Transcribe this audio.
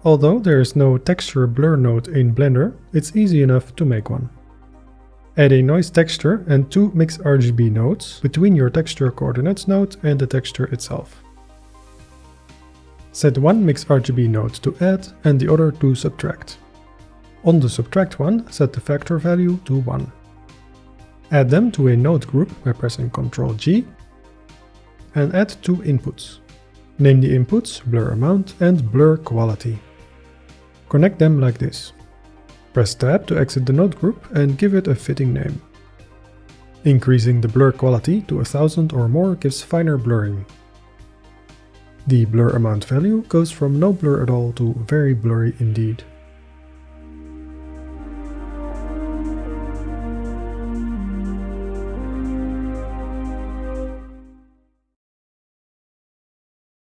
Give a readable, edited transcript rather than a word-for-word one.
Although there is no texture blur node in Blender, it's easy enough to make one. Add a noise texture and 2 mix RGB nodes between your texture coordinates node and the texture itself. Set one mix RGB node to add and the other to subtract. On the subtract one, set the factor value to 1. Add them to a node group by pressing Ctrl G and add 2 inputs. Name the inputs blur amount and blur quality. Connect them like this. Press Tab to exit the node group and give it a fitting name. Increasing the blur quality to 1000 or more gives finer blurring. The blur amount value goes from no blur at all to very blurry indeed.